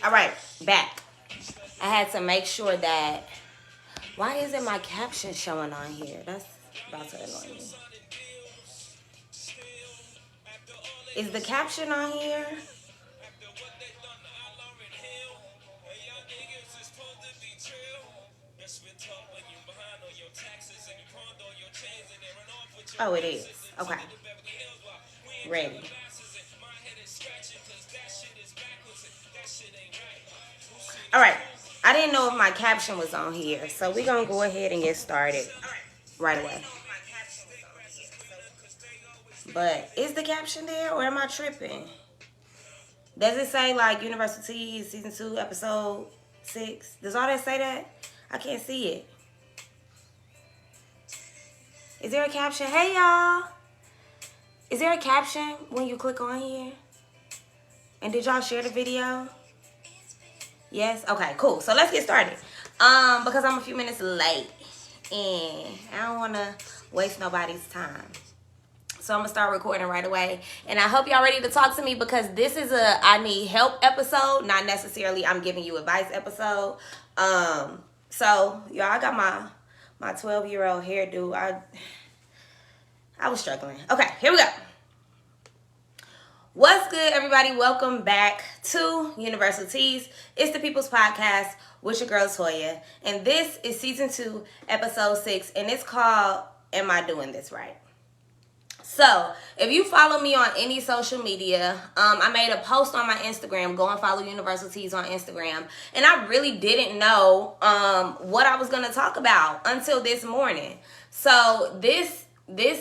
All right, back. I had to make sure that. Why isn't my caption showing on here? That's about to annoy me. Is the caption on here? Oh, it is. Okay. Ready. All right. I didn't know if my caption was on here, so we're going to go ahead and get started right away. But is the caption there, or am I tripping? Does it say like Universal Teas Season 2, Episode 6? Does all that say that? I can't see it. Is there a caption? Hey, y'all. Is there a caption when you click on here? And did y'all share the video? Yes? Okay, cool. So let's get started. Because I'm a few minutes late. And I don't want to waste nobody's time. So I'm going to start recording right away. And I hope y'all ready to talk to me, because this is a I need help episode. Not necessarily I'm giving you advice episode. So, y'all, I got my 12-year-old hairdo. I was struggling. Okay, here we go. What's good, everybody? Welcome back to Universal Teas. It's the People's Podcast with your girl, Toya. And this is Season 2, Episode 6. And it's called, Am I Doing This Right? So, if you follow me on any social media, I made a post on my Instagram. Go and follow Universal Teas on Instagram. And I really didn't know what I was going to talk about until this morning. So, this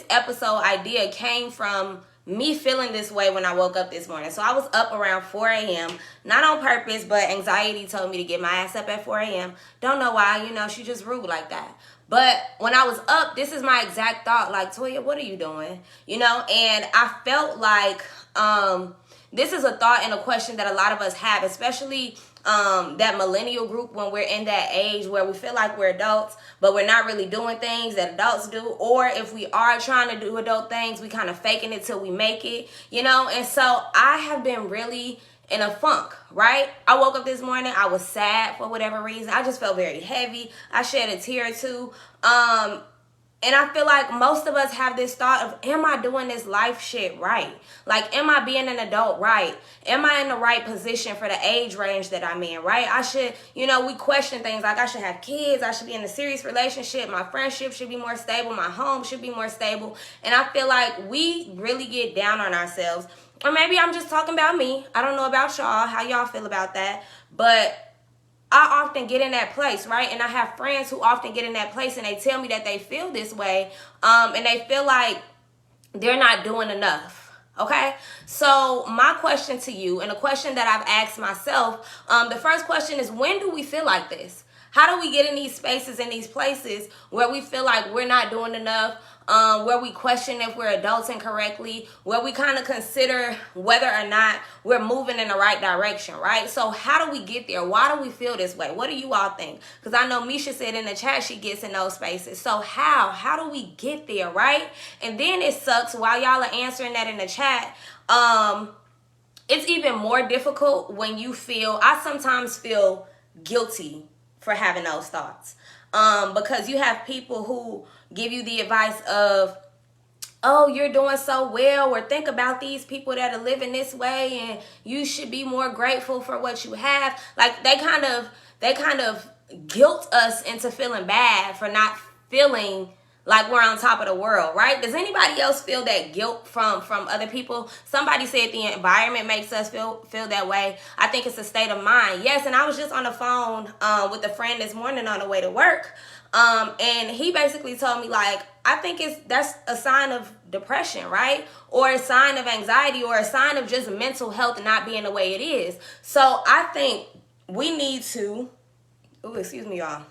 episode idea came from me feeling this way when I woke up this morning. So I was up around 4 a.m. Not on purpose, but anxiety told me to get my ass up at 4 a.m. Don't know why, she just rude like that. But when I was up, this is my exact thought. Like, Toya, what are you doing? And I felt like this is a thought and a question that a lot of us have, especially that millennial group, when we're in that age where we feel like we're adults, but we're not really doing things that adults do. Or if we are trying to do adult things, we kind of faking it till we make it, And so I have been really in a funk, right? I woke up this morning, I was sad for whatever reason. I just felt very heavy. I shed a tear or two. And I feel like most of us have this thought of, am I doing this life shit right? Like, am I being an adult right? Am I in the right position for the age range that I'm in, right? I should, we question things like I should have kids. I should be in a serious relationship. My friendship should be more stable. My home should be more stable. And I feel like we really get down on ourselves. Or maybe I'm just talking about me. I don't know about y'all, how y'all feel about that. But I often get in that place, right? And I have friends who often get in that place and they tell me that they feel this way. And they feel like they're not doing enough. Okay? So my question to you, and a question that I've asked myself, the first question is, when do we feel like this? How do we get in these spaces, in these places where we feel like we're not doing enough? Where we question if we're adulting correctly, where we kind of consider whether or not we're moving in the right direction, right? So how do we get there? Why do we feel this way? What do you all think? Because I know Misha said in the chat she gets in those spaces. So how do we get there, right? And then it sucks while y'all are answering that in the chat. It's even more difficult when I sometimes feel guilty for having those thoughts. Because you have people who give you the advice of, oh, you're doing so well, or think about these people that are living this way and you should be more grateful for what you have. Like, they kind of guilt us into feeling bad for not feeling like we're on top of the world, right? Does anybody else feel that guilt from other people? Somebody said the environment makes us feel that way. I think it's a state of mind. Yes, and I was just on the phone with a friend this morning on the way to work. And he basically told me, like, I think that's a sign of depression, right? Or a sign of anxiety, or a sign of just mental health not being the way it is. So I think we need to, excuse me, y'all.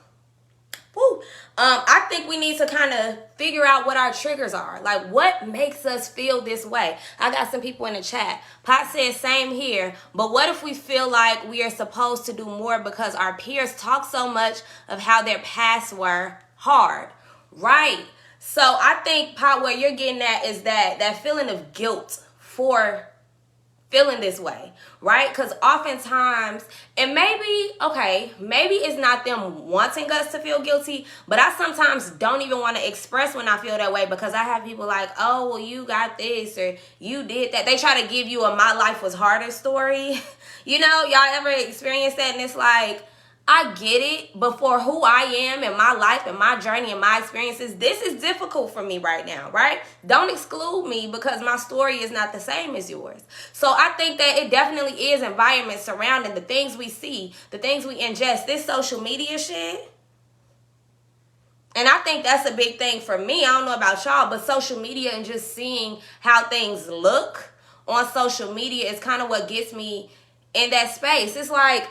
I think we need to kind of figure out what our triggers are. Like, what makes us feel this way? I got some people in the chat. Pot says, same here. But what if we feel like we are supposed to do more because our peers talk so much of how their pasts were hard? Right. So I think, Pot, where you're getting at is that feeling of guilt for feeling this way, right? Because oftentimes, and maybe it's not them wanting us to feel guilty, but I sometimes don't even want to express when I feel that way, because I have people like, oh, well, you got this or you did that. They try to give you a my life was harder story. You know, y'all ever experienced that? And it's like, I get it, but for who I am and my life and my journey and my experiences, this is difficult for me right now, right? Don't exclude me because my story is not the same as yours. So I think that it definitely is environment surrounding the things we see, the things we ingest, this social media shit. And I think that's a big thing for me. I don't know about y'all, but social media and just seeing how things look on social media is kind of what gets me in that space. It's like,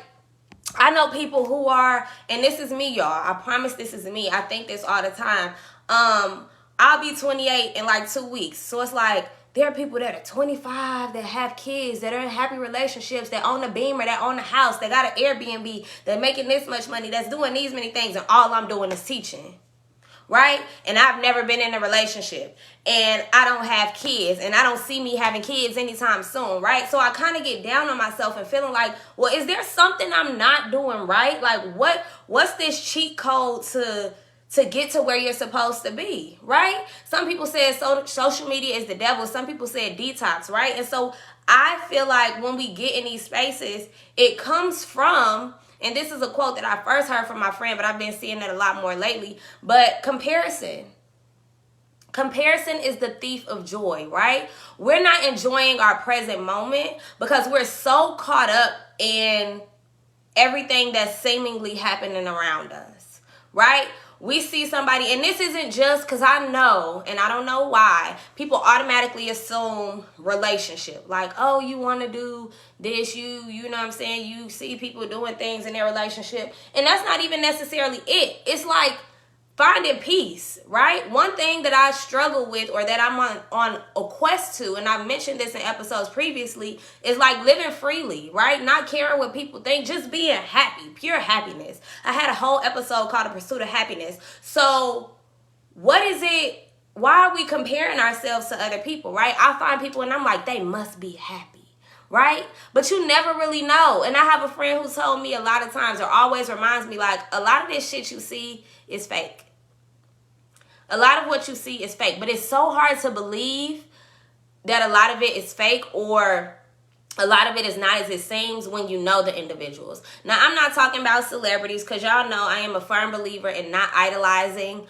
I know people who are, and this is me, y'all. I promise this is me. I think this all the time. I'll be 28 in like 2 weeks. So it's like, there are people that are 25 that have kids, that are in happy relationships, that own a Beamer, that own a house, that got an Airbnb, that making this much money, that's doing these many things, and all I'm doing is teaching. Right? And I've never been in a relationship, and I don't have kids, and I don't see me having kids anytime soon, right? So I kind of get down on myself and feeling like, well, is there something I'm not doing right? Like, what's this cheat code to get to where you're supposed to be, right? Some people say social media is the devil. Some people say detox, right? And so I feel like when we get in these spaces, it comes from, and this is a quote that I first heard from my friend, but I've been seeing it a lot more lately, but comparison. Comparison is the thief of joy, right? We're not enjoying our present moment because we're so caught up in everything that's seemingly happening around us, right? We see somebody, and this isn't just because I know, and I don't know why, people automatically assume relationship. Like, oh, you want to do this, you know what I'm saying? You see people doing things in their relationship, and that's not even necessarily it. It's like finding peace, right? One thing that I struggle with, or that I'm on a quest to, and I've mentioned this in episodes previously, is like living freely, right? Not caring what people think, just being happy, pure happiness. I had a whole episode called The Pursuit of Happiness. So what is it? Why are we comparing ourselves to other people, right? I find people and I'm like, they must be happy, right? But you never really know. And I have a friend who told me a lot of times, or always reminds me, like, a lot of this shit you see is fake. A lot of what you see is fake, but it's so hard to believe that a lot of it is fake, or a lot of it is not as it seems when you know the individuals. Now, I'm not talking about celebrities, because y'all know I am a firm believer in not idolizing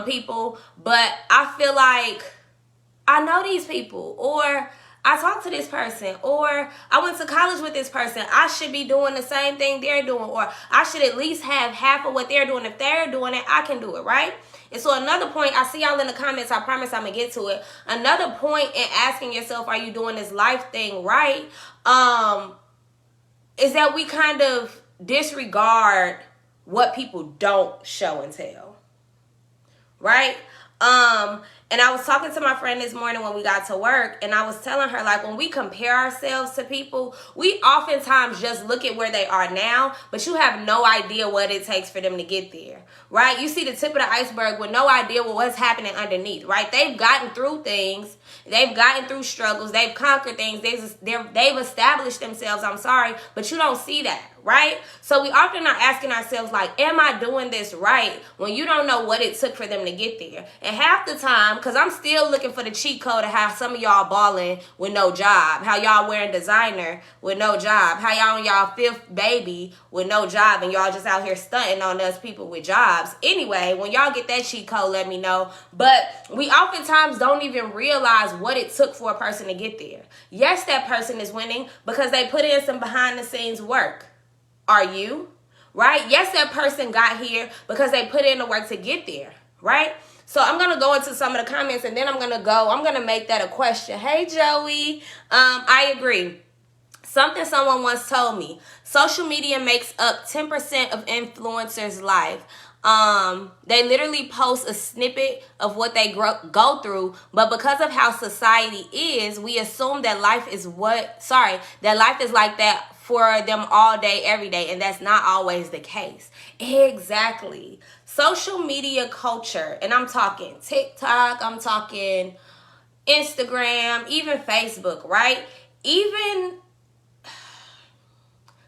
people, but I feel like I know these people, or I talked to this person, or I went to college with this person. I should be doing the same thing they're doing, or I should at least have half of what they're doing. If they're doing it, I can do it, right? And so another point, I see y'all in the comments, I promise I'm going to get to it. Another point in asking yourself, are you doing this life thing right? Is that we kind of disregard what people don't show and tell, right? And I was talking to my friend this morning when we got to work, and I was telling her, like, when we compare ourselves to people, we oftentimes just look at where they are now, but you have no idea what it takes for them to get there, right? You see the tip of the iceberg with no idea what's happening underneath, right? They've gotten through things. They've gotten through struggles. They've conquered things. They've established themselves, but you don't see that, right? So we often are asking ourselves, like, am I doing this right, when you don't know what it took for them to get there? And half the time, because I'm still looking for the cheat code of how some of y'all balling with no job, how y'all wearing designer with no job, how y'all on y'all fifth baby with no job, and y'all just out here stunting on us people with jobs. Anyway, when y'all get that cheat code, let me know. But we oftentimes don't even realize what it took for a person to get there. Yes, that person is winning because they put in some behind the scenes work. Are you? Right? Yes, that person got here because they put in the work to get there, right? So I'm going to go into some of the comments, and then I'm going to make that a question. Hey, Joey. I agree. Something someone once told me, social media makes up 10% of influencers' life. They literally post a snippet of what they go through, but because of how society is, we assume that life is like that for them all day, every day, and that's not always the case. Exactly. Social media culture, and I'm talking TikTok, I'm talking Instagram, even Facebook, right? even,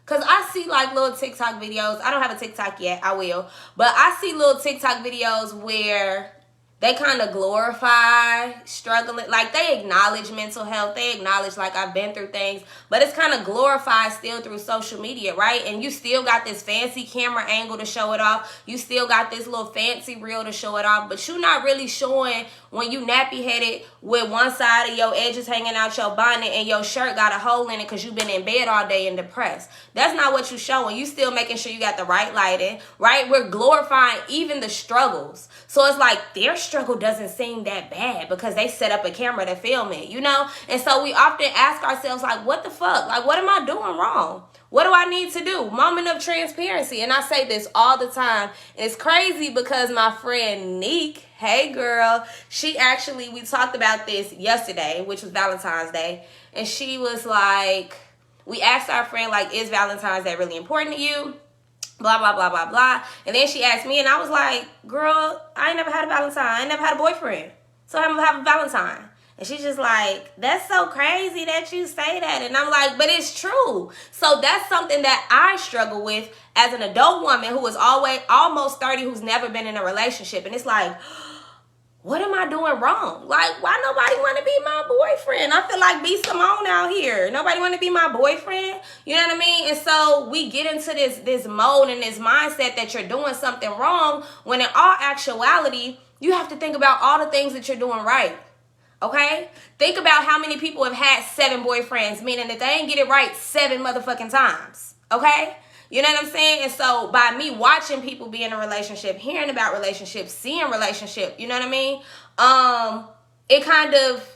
because I see like little TikTok videos. I don't have a TikTok yet. I will. But I see little TikTok videos where they kind of glorify struggling. Like, they acknowledge mental health. They acknowledge, like, I've been through things. But it's kind of glorified still through social media, right? And you still got this fancy camera angle to show it off. You still got this little fancy reel to show it off. But you're not really showing when you nappy-headed with one side of your edges hanging out your bonnet and your shirt got a hole in it because you've been in bed all day and depressed. That's not what you're showing. You still making sure you got the right lighting, right? We're glorifying even the struggles. So it's like their struggle doesn't seem that bad because they set up a camera to film it, you know? And so we often ask ourselves, like, what the fuck? Like, what am I doing wrong? What do I need to do? Moment of transparency. And I say this all the time. And it's crazy because my friend Neek, hey girl, we talked about this yesterday, which was Valentine's Day. And she was like, we asked our friend, like, is Valentine's Day really important to you? Blah, blah, blah, blah, blah. And then she asked me, and I was like, girl, I ain't never had a Valentine. I ain't never had a boyfriend. So I'm gonna have a Valentine. And she's just like, that's so crazy that you say that. And I'm like, but it's true. So that's something that I struggle with as an adult woman who is almost 30, who's never been in a relationship. And it's like, what am I doing wrong? Like, why nobody want to be my boyfriend? I feel like B. Simone out here. Nobody want to be my boyfriend. You know what I mean? And so we get into this mode and this mindset that you're doing something wrong, when in all actuality, you have to think about all the things that you're doing right. Okay? Think about how many people have had 7 boyfriends, meaning that they ain't get it right 7 motherfucking times. Okay? You know what I'm saying? And so by me watching people be in a relationship, hearing about relationships, seeing relationship, you know what I mean? It kind of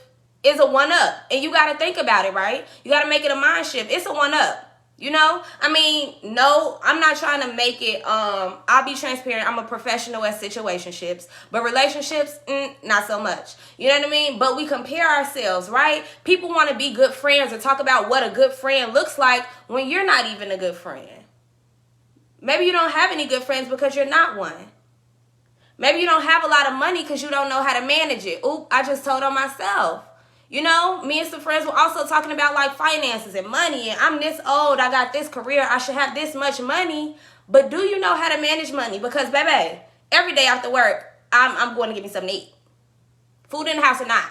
is a 1-up. And you got to think about it, right? You got to make it a mind shift. It's a 1-up. You know? I mean, no, I'm not trying to make it, I'll be transparent. I'm a professional at situationships. But relationships, not so much. You know what I mean? But we compare ourselves, right? People want to be good friends or talk about what a good friend looks like when you're not even a good friend. Maybe you don't have any good friends because you're not one. Maybe you don't have a lot of money because you don't know how to manage it. Oop, I just told on myself. You know, me and some friends were also talking about like finances and money. And I'm this old, I got this career, I should have this much money. But do you know how to manage money? Because, baby, every day after work, I'm going to get me something to eat. Food in the house or not.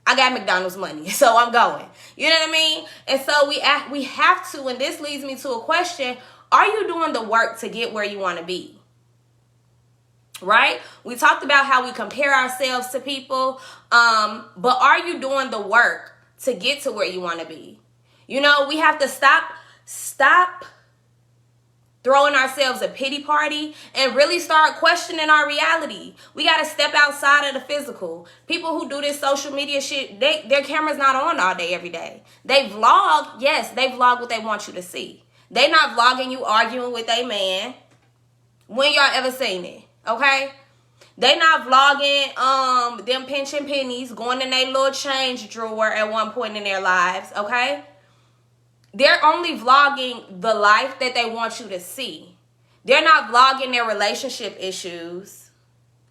I got McDonald's money, so I'm going. You know what I mean? And so we have to, and this leads me to a question, are you doing the work to get where you want to be? Right? We talked about how we compare ourselves to people, but are you doing the work to get to where you want to be? You know, we have to stop throwing ourselves a pity party and really start questioning our reality. We got to step outside of the physical. People who do this social media shit, their camera's not on all day, every day. They vlog. Yes, they vlog what they want you to see. They not vlogging you arguing with a man. When y'all ever seen it? Okay? They not vlogging them pinching pennies, going in their little change drawer at one point in their lives. Okay? They're only vlogging the life that they want you to see. They're not vlogging their relationship issues.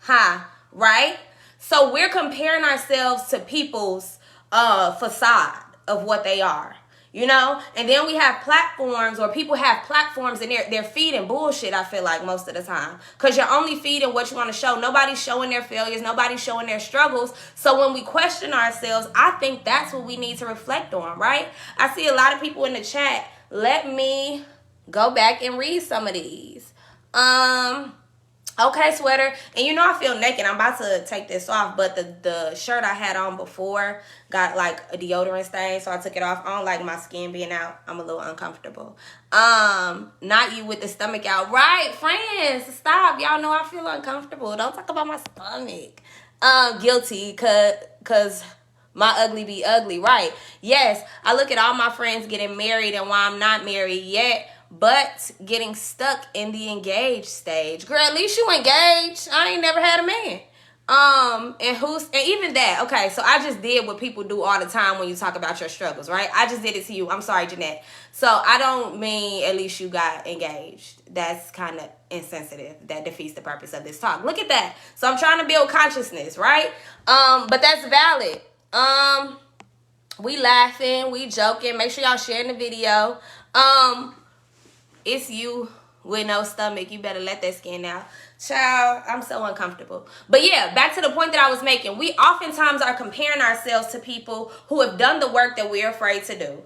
Right? So we're comparing ourselves to people's facade of what they are. You know? And then we have platforms, or people have platforms, and they're feeding bullshit, I feel like, most of the time. Because you're only feeding what you want to show. Nobody's showing their failures. Nobody's showing their struggles. So when we question ourselves, I think that's what we need to reflect on, right? I see a lot of people in the chat. Let me go back and read some of these. Okay, sweater. And you know I feel naked. I'm about to take this off, but the shirt I had on before got like a deodorant stain, so I took it off. I don't like my skin being out. I'm a little uncomfortable. Not you with the stomach out. Right, friends, stop. Y'all know I feel uncomfortable. Don't talk about my stomach. Guilty, cause my ugly be ugly, right? Yes, I look at all my friends getting married and why I'm not married yet, but getting stuck in the engaged stage. Girl, at least you engaged. I ain't never had a man. And even that, okay, so I just did what people do all the time when you talk about your struggles, right? I just did it to you. I'm sorry, Jeanette. So I don't mean at least you got engaged. That's kind of insensitive. That defeats the purpose of this talk. Look at that. So I'm trying to build consciousness, right? But that's valid. We laughing, we joking. Make sure y'all sharing the video. It's you with no stomach. You better let that skin out. Child, I'm so uncomfortable. But yeah, back to the point that I was making. We oftentimes are comparing ourselves to people who have done the work that we're afraid to do.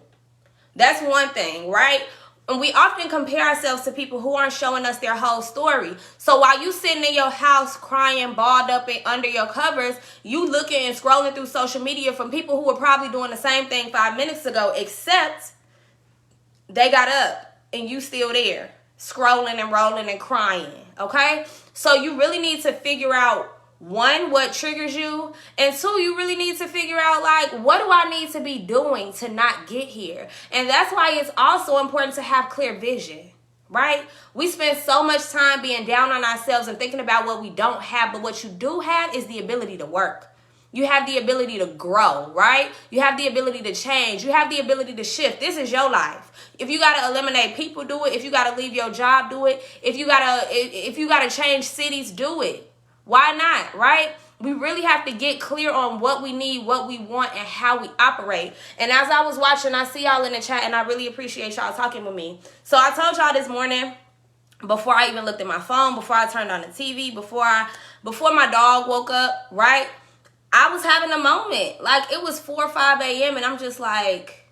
That's one thing, right? And we often compare ourselves to people who aren't showing us their whole story. So while you sitting in your house crying, balled up and under your covers, you looking and scrolling through social media from people who were probably doing the same thing 5 minutes ago, except they got up and you still there, scrolling and rolling and crying, okay? So you really need to figure out, one, what triggers you, and two, you really need to figure out, like, what do I need to be doing to not get here? And that's why it's also important to have clear vision, right? We spend so much time being down on ourselves and thinking about what we don't have, but what you do have is the ability to work. You have the ability to grow, right? You have the ability to change. You have the ability to shift. This is your life. If you gotta eliminate people, do it. If you gotta leave your job, do it. If you gotta change cities, do it. Why not, right? We really have to get clear on what we need, what we want, and how we operate. And as I was watching, I see y'all in the chat, and I really appreciate y'all talking with me. So I told y'all this morning, before I even looked at my phone, before I turned on the TV, before my dog woke up, right? I was having a moment. Like, it was 4 or 5 a.m. and I'm just like,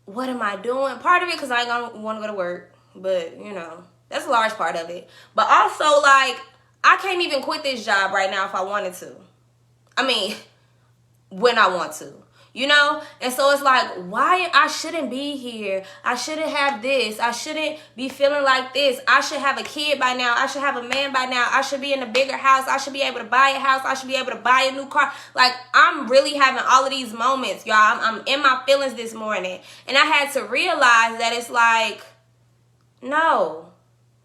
what am I doing? Part of it because I ain't gonna want to go to work, but you know, that's a large part of it. But also, like, I can't even quit this job right now if I wanted to. I mean, when I want to, you know? And so it's like, why I shouldn't be here. I shouldn't have this. I shouldn't be feeling like this. I should have a kid by now. I should have a man by now. I should be in a bigger house. I should be able to buy a house. I should be able to buy a new car. Like, I'm really having all of these moments, y'all. I'm in my feelings this morning. And I had to realize that it's like, no.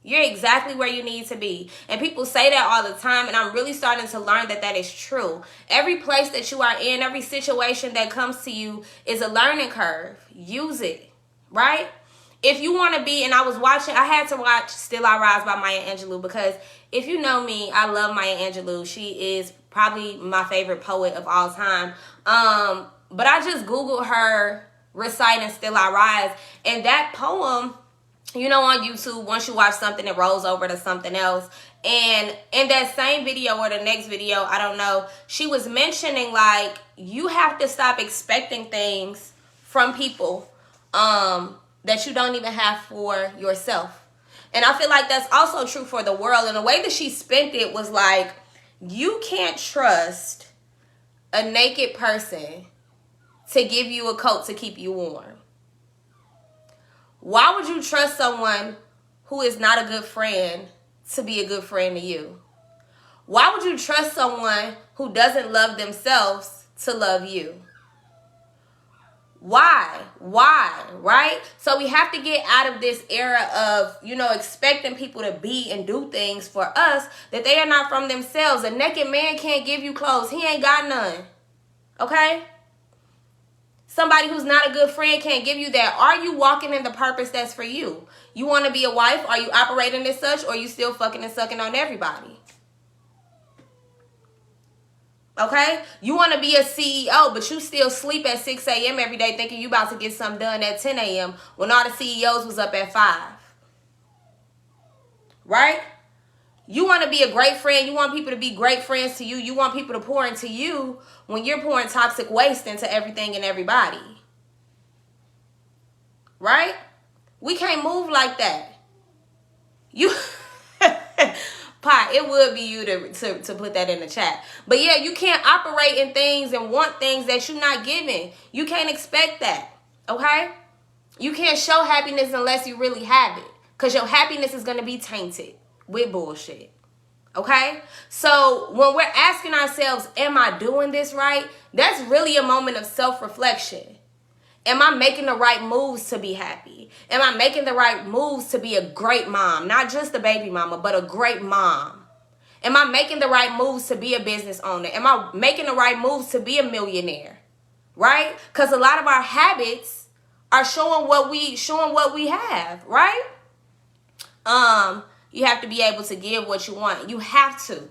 You're exactly where you need to be. And people say that all the time, and I'm really starting to learn that that is true. Every place that you are in, every situation that comes to you is a learning curve. Use it, right? If you want to be, and I had to watch Still I Rise by Maya Angelou, because if you know me, I love Maya Angelou. She is probably my favorite poet of all time. But I just Googled her reciting Still I Rise, and that poem, you know, on YouTube, once you watch something, it rolls over to something else. And in that same video or the next video, I don't know, she was mentioning, like, you have to stop expecting things from people that you don't even have for yourself. And I feel like that's also true for the world. And the way that she spent it was like, you can't trust a naked person to give you a coat to keep you warm. Why would you trust someone who is not a good friend to be a good friend to you? Why would you trust someone who doesn't love themselves to love you? Why, right? So we have to get out of this era of, you know, expecting people to be and do things for us that they are not from themselves. A naked man can't give you clothes. He ain't got none, okay? Somebody who's not a good friend can't give you that. Are you walking in the purpose that's for you? You want to be a wife? Are you operating as such? Or are you still fucking and sucking on everybody? Okay? You want to be a CEO, but you still sleep at 6 a.m. every day thinking you about to get something done at 10 a.m. when all the CEOs was up at 5. Right? You want to be a great friend. You want people to be great friends to you. You want people to pour into you when you're pouring toxic waste into everything and everybody. Right? We can't move like that. You, Pot, it would be you to put that in the chat. But yeah, you can't operate in things and want things that you're not giving. You can't expect that. Okay? You can't show happiness unless you really have it. Because your happiness is going to be tainted with bullshit. Okay? So when we're asking ourselves, am I doing this right? That's really a moment of self-reflection. Am I making the right moves to be happy? Am I making the right moves to be a great mom? Not just a baby mama, but a great mom. Am I making the right moves to be a business owner? Am I making the right moves to be a millionaire? Right? Because a lot of our habits are showing what we have, right? You have to be able to give what you want. You have to.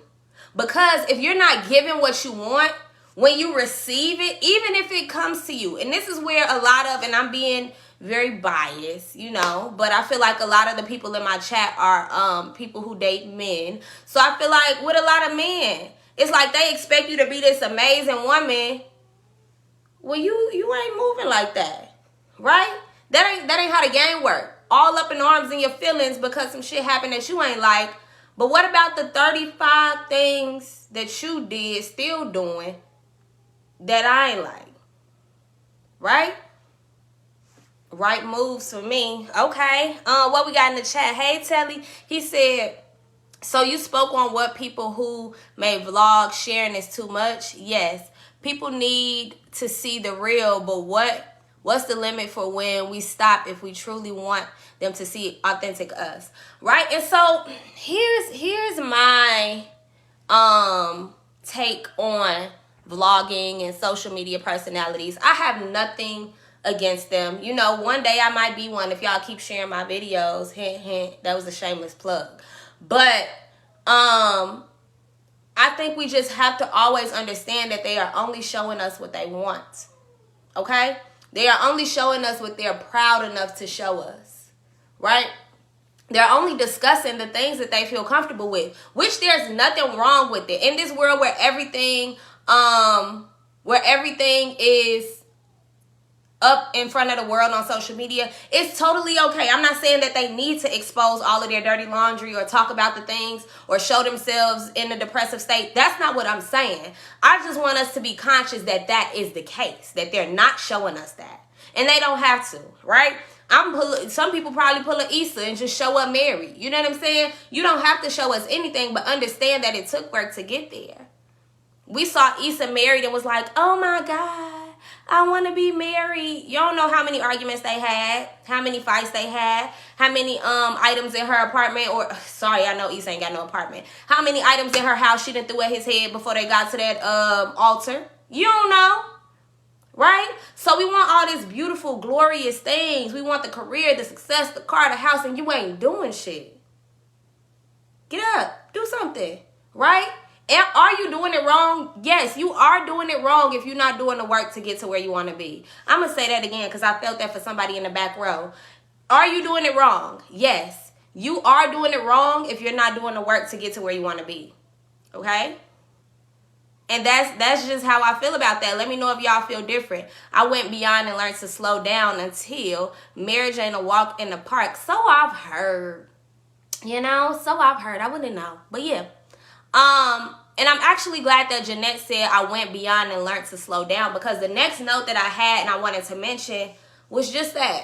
Because if you're not giving what you want, when you receive it, even if it comes to you, and this is where a lot of, and I'm being very biased, you know, but I feel like a lot of the people in my chat are people who date men. So I feel like with a lot of men, it's like they expect you to be this amazing woman. Well, you ain't moving like that, right? That ain't how the game work. All up in arms in your feelings because some shit happened that you ain't like. But what about the 35 things that you did, still doing, that I ain't like? Right? Right moves for me. Okay. What we got in the chat? Hey, Telly. He said, so you spoke on what people who made vlogs sharing is too much. Yes. People need to see the real, but what's the limit for when we stop if we truly want them to see authentic us? Right? And so here's my take on vlogging and social media personalities. I have nothing against them. You know, one day I might be one if y'all keep sharing my videos. Hint, hint. That was a shameless plug. But I think we just have to always understand that they are only showing us what they want. Okay? They are only showing us what they're proud enough to show us. Right? They're only discussing the things that they feel comfortable with, which there's nothing wrong with it. In this world where everything is up in front of the world on social media, it's totally okay. I'm not saying that they need to expose all of their dirty laundry or talk about the things or show themselves in a depressive state. That's not what I'm saying. I just want us to be conscious that that is the case, that they're not showing us that. And they don't have to, right? Some people probably pull an Issa and just show up married. You know what I'm saying? You don't have to show us anything, but understand that it took work to get there. We saw Issa married and was like, oh my God, I want to be married. You don't know how many arguments they had, how many fights they had, how many items in her apartment, or sorry, I know Issa ain't got no apartment. How many items in her house she done threw at his head before they got to that altar. You don't know. Right? So we want all these beautiful, glorious things. We want the career, the success, the car, the house, and you ain't doing shit. Get up. Do something. Right? And are you doing it wrong? Yes, you are doing it wrong if you're not doing the work to get to where you want to be. I'm going to say that again because I felt that for somebody in the back row. Are you doing it wrong? Yes. You are doing it wrong if you're not doing the work to get to where you want to be. Okay? And that's just how I feel about that. Let me know if y'all feel different. I went beyond and learned to slow down until marriage ain't a walk in the park. So I've heard. You know? So I've heard. I wouldn't know. But yeah. And I'm actually glad that Jeanette said I went beyond and learned to slow down, because the next note that I had and I wanted to mention was just that.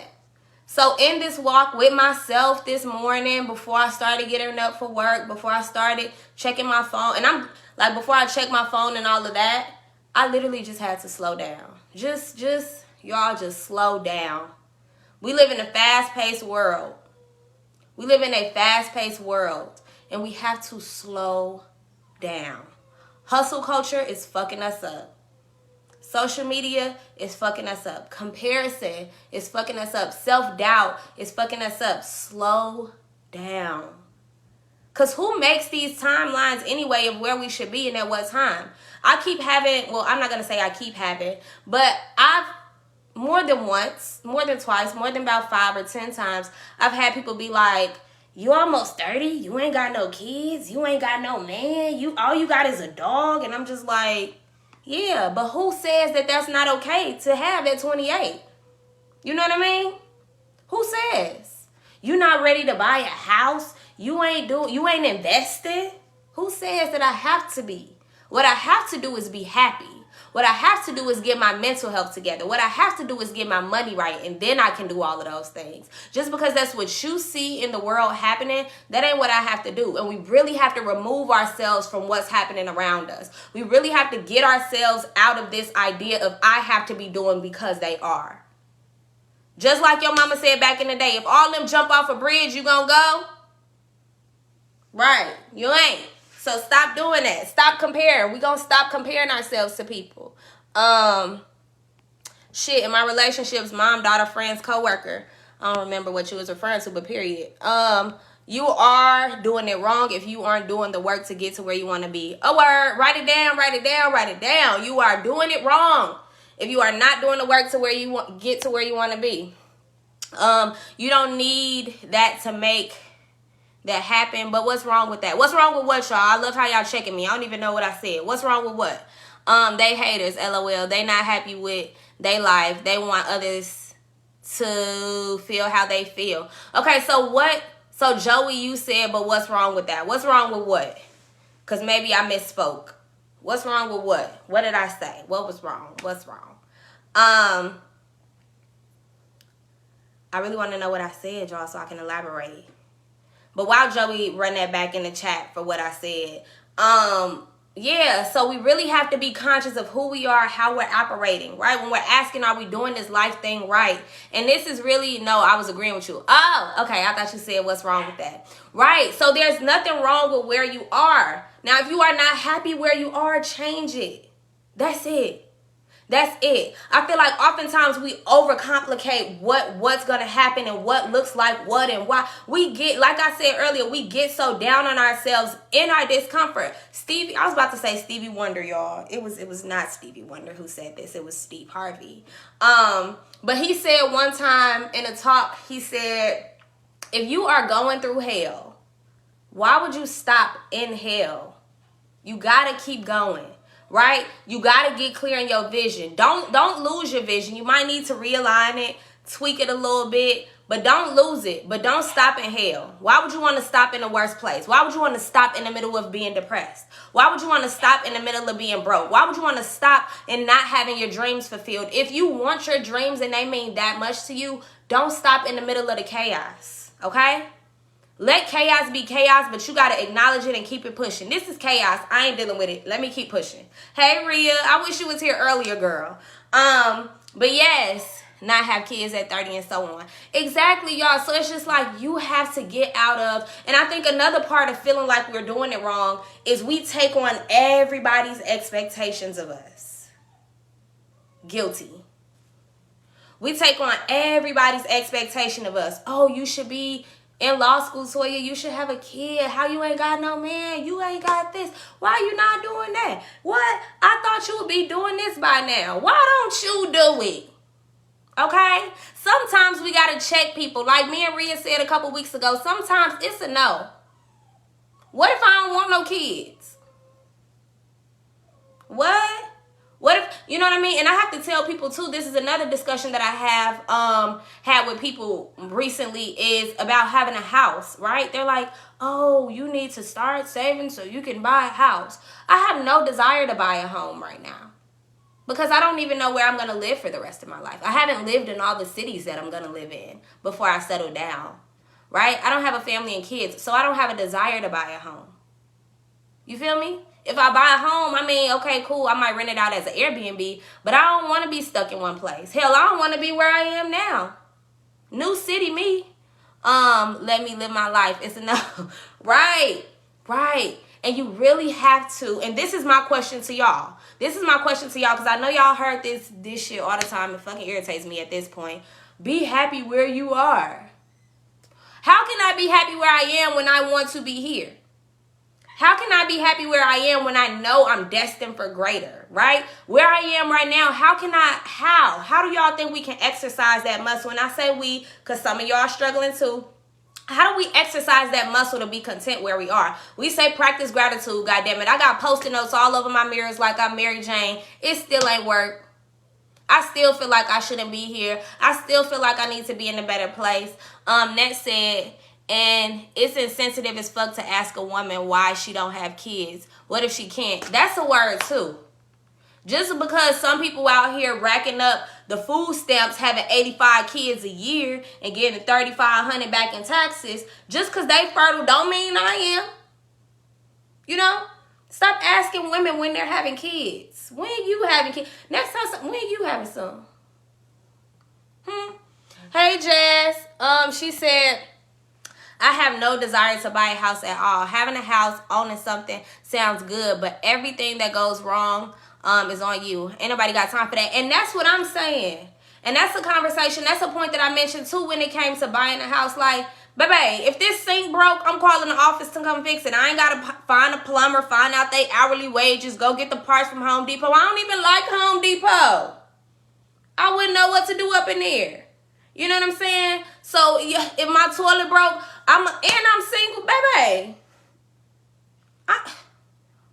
So in this walk with myself this morning, before I started getting up for work, before I started checking my phone, and I'm like, before I check my phone and all of that, I literally just had to slow down. Y'all just slow down. We live in a fast-paced world. We live in a fast-paced world, and we have to slow down. Hustle culture is fucking us up. Social media is fucking us up. Comparison is fucking us up. Self-doubt is fucking us up. Slow down. Because who makes these timelines anyway of where we should be and at what time? I keep having, well, I'm not going to say I keep having, but I've more than once, more than twice, more than about 5 or 10 times, I've had people be like, you almost 30? You ain't got no kids? You ain't got no man? All you got is a dog? And I'm just like, yeah, but who says that that's not okay to have at 28? You know what I mean? Who says? You not ready to buy a house? You ain't invested? Who says that I have to be? What I have to do is be happy. What I have to do is get my mental health together. What I have to do is get my money right, and then I can do all of those things. Just because that's what you see in the world happening, that ain't what I have to do. And we really have to remove ourselves from what's happening around us. We really have to get ourselves out of this idea of I have to be doing because they are. Just like your mama said back in the day, if all them jump off a bridge, you gonna go? Right, you ain't. So stop doing that. Stop comparing. We gonna stop comparing ourselves to people. Shit, in my relationships, mom, daughter, friends, coworker. I don't remember what you was referring to, but period. You are doing it wrong if you aren't doing the work to get to where you want to be. A word, write it down, write it down, write it down. You are doing it wrong if you are not doing the work to where you get to where you want to be. You don't need that to make that happen. But what's wrong with that? What's wrong with what, y'all? I love how y'all checking me. I don't even know what I said. What's wrong with what? They haters, LOL. They not happy with their life. They want others to feel how they feel. Okay, so what? So Joey, you said, but what's wrong with that? What's wrong with what? Because maybe I misspoke. What's wrong with what? What did I say? What was wrong? What's wrong? I really want to know what I said, y'all, so I can elaborate. But while Joey run that back in the chat for what I said, yeah, so we really have to be conscious of who we are, how we're operating, right? When we're asking, are we doing this life thing right? And this is really, no, I was agreeing with you. Oh, okay, I thought you said what's wrong with that. Right, so there's nothing wrong with where you are. Now, if you are not happy where you are, change it. That's it. That's it. I feel like oftentimes we overcomplicate what's going to happen and what looks like what and why. We get, like I said earlier, we get so down on ourselves in our discomfort. Stevie, I was about to say Stevie Wonder, y'all. It was not Stevie Wonder who said this. It was Steve Harvey. But he said one time in a talk, he said, if you are going through hell, why would you stop in hell? You got to keep going. Right? You got to get clear in your vision. Don't lose your vision. You might need to realign it, tweak it a little bit, but don't lose it. But don't stop in hell. Why would you want to stop in the worst place? Why would you want to stop in the middle of being depressed? Why would you want to stop in the middle of being broke? Why would you want to stop and not having your dreams fulfilled? If you want your dreams and they mean that much to you, don't stop in the middle of the chaos. Okay? Let chaos be chaos, but you got to acknowledge it and keep it pushing. This is chaos. I ain't dealing with it. Let me keep pushing. Hey, Rhea. I wish you was here earlier, girl. But yes, not have kids at 30 and so on. Exactly, y'all. So it's just like you have to get out of, and I think another part of feeling like we're doing it wrong is we take on everybody's expectations of us. Guilty. We take on everybody's expectation of us. Oh, you should be in law school, Toya, you should have a kid. How you ain't got no man? You ain't got this. Why you not doing that? What? I thought you would be doing this by now. Why don't you do it? Okay? Sometimes we got to check people. Like me and Rhea said a couple weeks ago, sometimes it's a no. What if I don't want no kids? What? What if, you know what I mean? And I have to tell people too, this is another discussion that I have had with people recently is about having a house, right? They're like, oh, you need to start saving so you can buy a house. I have no desire to buy a home right now because I don't even know where I'm going to live for the rest of my life. I haven't lived in all the cities that I'm going to live in before I settle down, right? I don't have a family and kids, so I don't have a desire to buy a home. You feel me? If I buy a home, I mean, okay, cool, I might rent it out as an Airbnb, but I don't want to be stuck in one place. Hell, I don't want to be where I am now. New city me. Let me live my life. It's enough. Right. And you really have to, and this is my question to y'all. This is my question to y'all because I know y'all heard this shit all the time. It fucking irritates me at this point. Be happy where you are. How can I be happy where I am when I want to be here? How can I be happy where I am when I know I'm destined for greater, right? Where I am right now, how do y'all think we can exercise that muscle? And I say we, because some of y'all are struggling too. How do we exercise that muscle to be content where we are? We say practice gratitude, goddammit. I got Post-it notes all over my mirrors like I'm Mary Jane. It still ain't work. I still feel like I shouldn't be here. I still feel like I need to be in a better place. Next said, and it's insensitive as fuck to ask a woman why she don't have kids. What if she can't? That's a word too. Just because some people out here racking up the food stamps, having 85 kids a year and getting $3,500 back in taxes, just because they fertile don't mean I am. You know? Stop asking women when they're having kids. When you having kids? Next time, when you having some? Hey, Jazz. She said, I have no desire to buy a house at all. Having a house, owning something sounds good, but everything that goes wrong is on you. Ain't nobody got time for that. And that's what I'm saying. And that's a conversation. That's a point that I mentioned too when it came to buying a house. Like, Baby, if this sink broke, I'm calling the office to come fix it. I ain't got to find a plumber, find out they hourly wages, go get the parts from Home Depot. I don't even like Home Depot. I wouldn't know what to do up in there. You know what I'm saying? So if my toilet broke, I'm single, baby.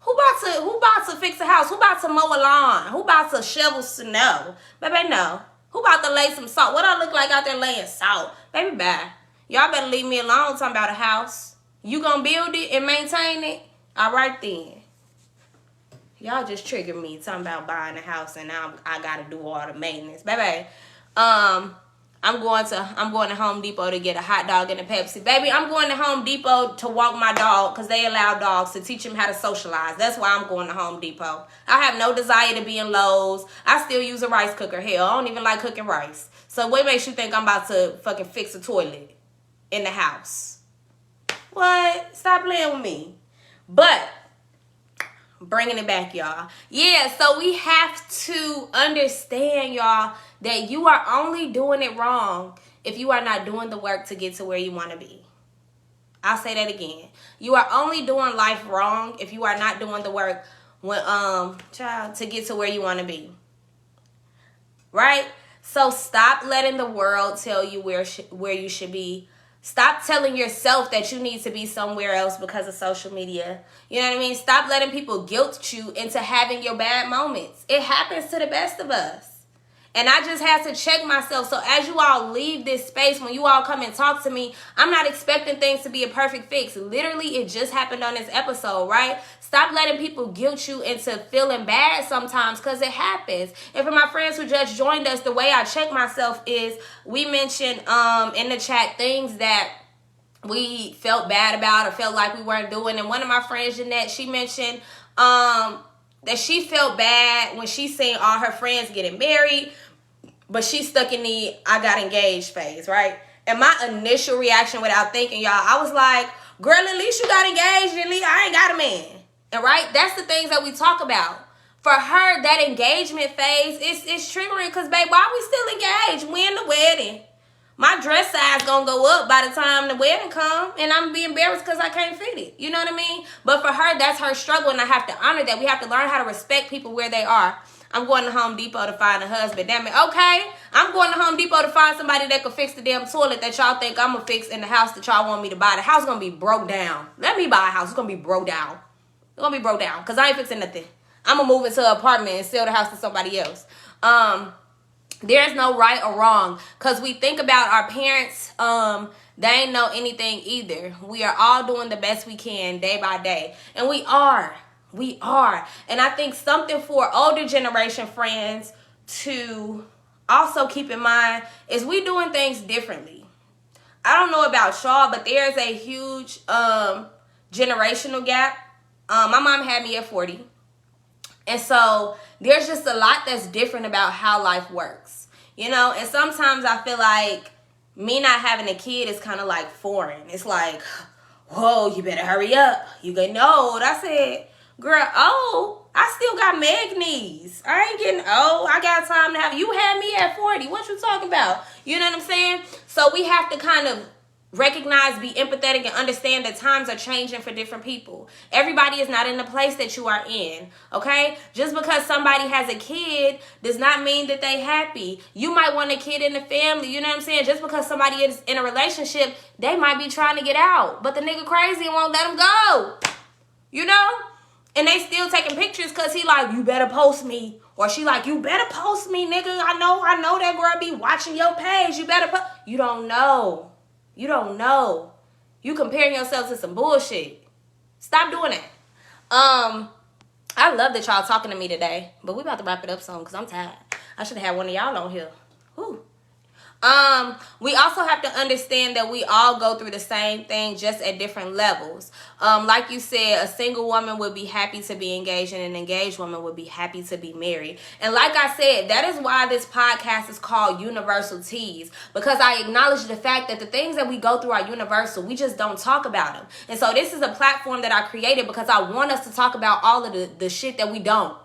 Who about to fix a house? Who about to mow a lawn? Who about to shovel snow? Baby, no. Who about to lay some salt? What I look like out there laying salt? Baby, bye. Y'all better leave me alone talking about a house. You gonna build it and maintain it? All right then. Y'all just triggered me talking about buying a house and now I gotta do all the maintenance. Baby, I'm going to Home Depot to get a hot dog and a Pepsi. Baby, I'm going to Home Depot to walk my dog because they allow dogs to teach him how to socialize. That's why I'm going to Home Depot. I have no desire to be in Lowe's. I still use a rice cooker. Hell, I don't even like cooking rice. So what makes you think I'm about to fucking fix a toilet in the house? What? Stop playing with me. But bringing it back, y'all. Yeah, so we have to understand, y'all, that you are only doing it wrong if you are not doing the work to get to where you want to be. I'll say that again. You are only doing life wrong if you are not doing the work to get to where you want to be. Right? So stop letting the world tell you where you should be. Stop telling yourself that you need to be somewhere else because of social media. You know what I mean? Stop letting people guilt you into having your bad moments. It happens to the best of us. And I just had to check myself. So as you all leave this space, when you all come and talk to me, I'm not expecting things to be a perfect fix. Literally, it just happened on this episode, right? Stop letting people guilt you into feeling bad sometimes because it happens. And for my friends who just joined us, the way I check myself is we mentioned in the chat things that we felt bad about or felt like we weren't doing. And one of my friends, Jeanette, she mentioned that she felt bad when she seen all her friends getting married, but she's stuck in the I got engaged phase, right? And my initial reaction without thinking, y'all, I was like, girl, at least you got engaged, at least I ain't got a man. And right, that's the things that we talk about. For her, that engagement phase is triggering because, babe, why we still engaged? We in the wedding. My dress size gonna go up by the time the wedding come, and I'm gonna be embarrassed because I can't fit it. You know what I mean? But for her, that's her struggle, and I have to honor that. We have to learn how to respect people where they are. I'm going to Home Depot to find a husband. Damn it. Okay, I'm going to Home Depot to find somebody that can fix the damn toilet that y'all think I'm gonna fix in the house that y'all want me to buy. The house gonna be broke down. Let me buy a house. It's gonna be broke down. It's gonna be broke down because I ain't fixing nothing. I'm gonna move into an apartment and sell the house to somebody else. There's no right or wrong because we think about our parents. They ain't know anything either. We are all doing the best we can day by day. And we are. And I think something for older generation friends to also keep in mind is we doing things differently. I don't know about y'all, but there's a huge generational gap. My mom had me at 40. And so there's just a lot that's different about how life works, you know? And sometimes I feel like me not having a kid is kind of like foreign. It's like, whoa, you better hurry up. You getting old. I said, girl, I still got meg knees. I ain't getting old. I got time to have. You had me at 40. What you talking about? You know what I'm saying? So we have to kind of recognize, be empathetic, and understand that times are changing for different people. Everybody is not in the place that you are in, okay? Just because somebody has a kid does not mean that they happy. You might want a kid in the family, you know what I'm saying? Just because somebody is in a relationship, they might be trying to get out, but the nigga crazy and won't let them go, you know? And they still taking pictures because he like, you better post me. Or she like, you better post me, nigga. I know that girl be watching your page. You better post. You don't know. You don't know. You comparing yourself to some bullshit. Stop doing that. I love that y'all talking to me today, but we about to wrap it up soon because I'm tired. I should have had one of y'all on here. Whew. We also have to understand that we all go through the same thing, just at different levels. Like you said, a single woman would be happy to be engaged and an engaged woman would be happy to be married. And like I said, that is why this podcast is called Universal Teas, because I acknowledge the fact that the things that we go through are universal. We just don't talk about them. And so this is a platform that I created because I want us to talk about all of the shit that we don't.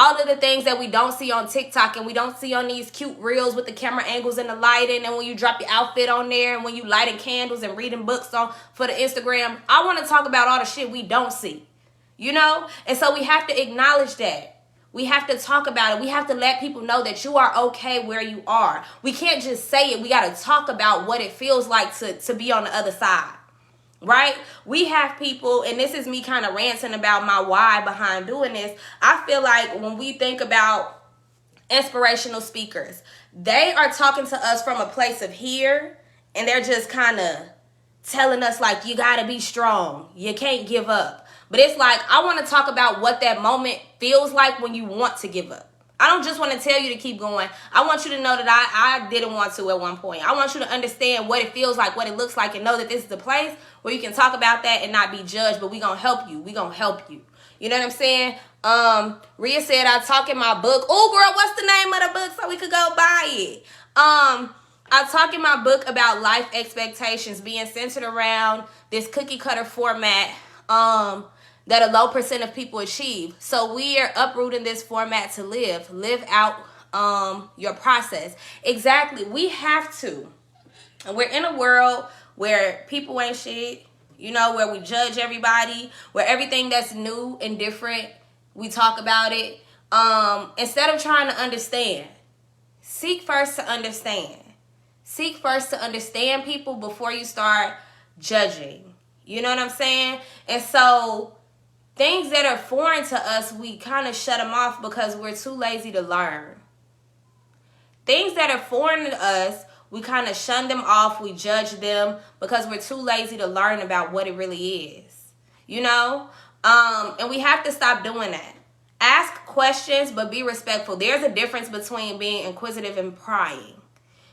All of the things that we don't see on TikTok and we don't see on these cute reels with the camera angles and the lighting, and when you drop your outfit on there, and when you lighting candles and reading books for the Instagram. I want to talk about all the shit we don't see, you know? And so we have to acknowledge that. We have to talk about it. We have to let people know that you are okay where you are. We can't just say it. We got to talk about what it feels like to be on the other side. Right? We have people, and this is me kind of ranting about my why behind doing this. I feel like when we think about inspirational speakers, they are talking to us from a place of here, and they're just kind of telling us like, you got to be strong. You can't give up. But it's like, I want to talk about what that moment feels like when you want to give up. I don't just want to tell you to keep going. I want you to know that I didn't want to at one point. I want you to understand what it feels like, what it looks like, and know that this is the place where you can talk about that and not be judged, but we going to help you. We going to help you. You know what I'm saying? Rhea said, I talk in my book. Oh, girl, what's the name of the book so we could go buy it? I talk in my book about life expectations being centered around this cookie cutter format that a low percent of people achieve. So we are uprooting this format to live out your process. Exactly. We have to. And we're in a world where people ain't shit, you know, where we judge everybody, where everything that's new and different, we talk about it. Instead of trying to understand, seek first to understand. Seek first to understand people before you start judging. You know what I'm saying? And so things that are foreign to us, we kind of shut them off because we're too lazy to learn. Things that are foreign to us, we kind of shun them off. We judge them because we're too lazy to learn about what it really is. You know? And we have to stop doing that. Ask questions, but be respectful. There's a difference between being inquisitive and prying.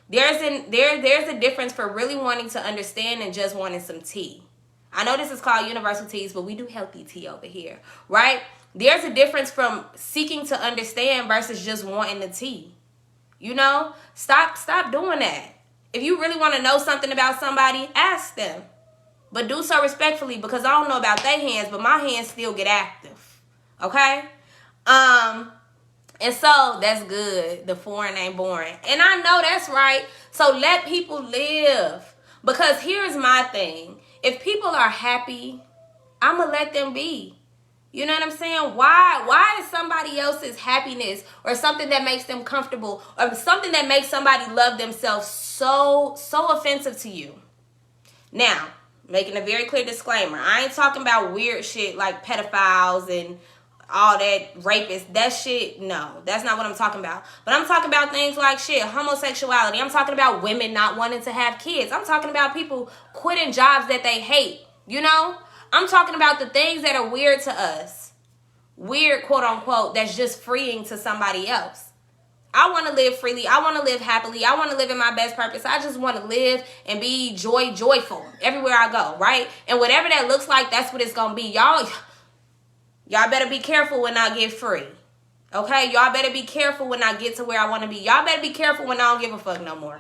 There's a difference for really wanting to understand and just wanting some tea. I know this is called universal teas, but we do healthy tea over here, right? There's a difference from seeking to understand versus just wanting the tea. You know? Stop doing that. If you really want to know something about somebody, ask them. But do so respectfully, because I don't know about their hands, but my hands still get active. Okay? And so that's good. The foreign ain't boring. And I know that's right. So let people live. Because here's my thing. If people are happy, I'm going to let them be. You know what I'm saying? Why is somebody else's happiness or something that makes them comfortable or something that makes somebody love themselves so offensive to you? Now, making a very clear disclaimer. I ain't talking about weird shit like pedophiles and all that rapists. That shit, no. That's not what I'm talking about. But I'm talking about things like shit, homosexuality. I'm talking about women not wanting to have kids. I'm talking about people quitting jobs that they hate. You know? I'm talking about the things that are weird to us. Weird, quote unquote, that's just freeing to somebody else. I want to live freely. I want to live happily. I want to live in my best purpose. I just want to live and be joyful everywhere I go, right? And whatever that looks like, that's what it's going to be. Y'all better be careful when I get free. Okay? Y'all better be careful when I get to where I want to be. Y'all better be careful when I don't give a fuck no more.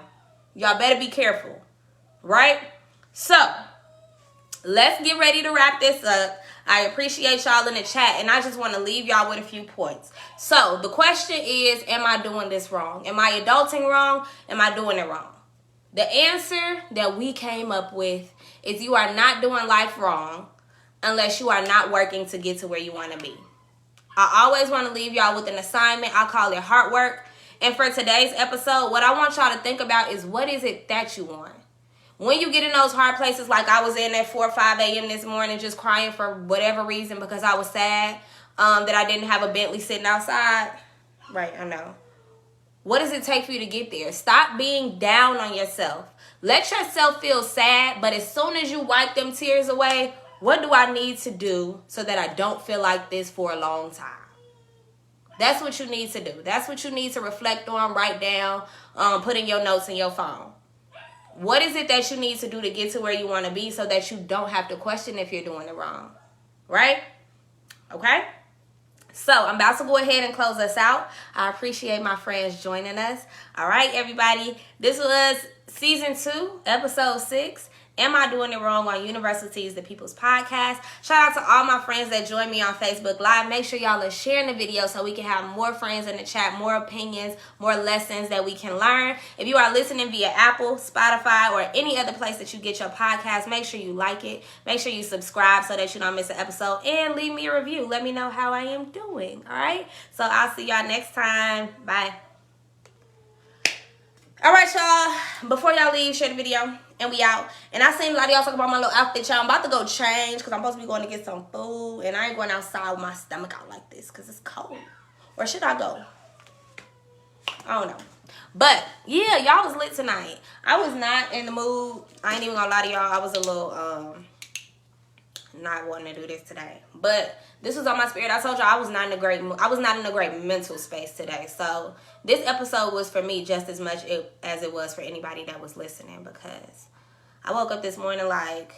Y'all better be careful. Right? So, let's get ready to wrap this up. I appreciate y'all in the chat, and I just want to leave y'all with a few points. So, the question is, am I doing this wrong? Am I adulting wrong? Am I doing it wrong? The answer that we came up with is you are not doing life wrong unless you are not working to get to where you want to be. I always want to leave y'all with an assignment. I call it heart work. And for today's episode, what I want y'all to think about is, what is it that you want? When you get in those hard places, like I was in at 4 or 5 a.m. this morning just crying for whatever reason because I was sad that I didn't have a Bentley sitting outside. Right, I know. What does it take for you to get there? Stop being down on yourself. Let yourself feel sad, but as soon as you wipe them tears away, what do I need to do so that I don't feel like this for a long time? That's what you need to do. That's what you need to reflect on, write down, put in your notes in your phone. What is it that you need to do to get to where you want to be so that you don't have to question if you're doing it wrong? Right? Okay? So, I'm about to go ahead and close us out. I appreciate my friends joining us. All right, everybody. This was Season 2, Episode 6. Am I Doing It Wrong on Universal Teas, the People's Podcast. Shout out to all my friends that join me on Facebook Live. Make sure y'all are sharing the video so we can have more friends in the chat, more opinions, more lessons that we can learn. If you are listening via Apple, Spotify, or any other place that you get your podcast, make sure you like it. Make sure you subscribe so that you don't miss an episode. And leave me a review. Let me know how I am doing. All right? So I'll see y'all next time. Bye. All right, y'all. Before y'all leave, share the video. And we out. And I seen a lot of y'all talk about my little outfit, y'all. I'm about to go change because I'm supposed to be going to get some food. And I ain't going outside with my stomach out like this because it's cold. Where should I go? I don't know. But, yeah, y'all was lit tonight. I was not in the mood. I ain't even gonna lie to y'all. I was a little, not wanting to do this today. But this was on my spirit. I told y'all I was not in a great mood. I was not in a great mental space today. So this episode was for me just as much as it was for anybody that was listening, because I woke up this morning like,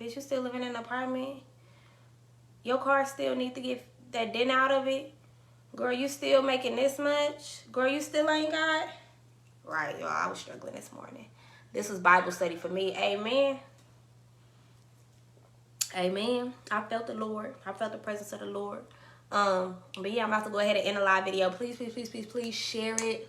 bitch, you still living in an apartment? Your car still need to get that dent out of it? Girl, you still making this much? Girl, you still ain't got? Right, y'all, I was struggling this morning. This was Bible study for me. Amen. Amen. I felt the Lord. I felt the presence of the Lord. But yeah, I'm about to go ahead and end the live video. Please, please, please, please, please share it.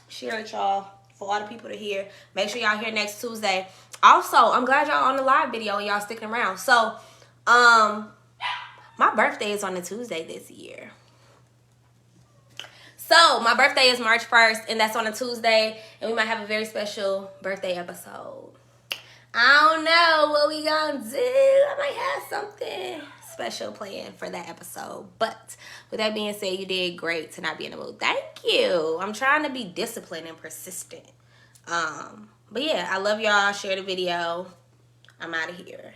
Share it, y'all, for all the people to hear. Make sure y'all here next Tuesday. Also, I'm glad y'all on the live video and y'all sticking around. So, my birthday is on a Tuesday this year. So, my birthday is March 1st, and that's on a Tuesday, and we might have a very special birthday episode. I don't know what we gonna do. I might have something special planned for that episode. But with that being said, you did great to not be in the mood. Thank you. I'm trying to be disciplined and persistent. But yeah, I love y'all. Share the video. I'm out of here.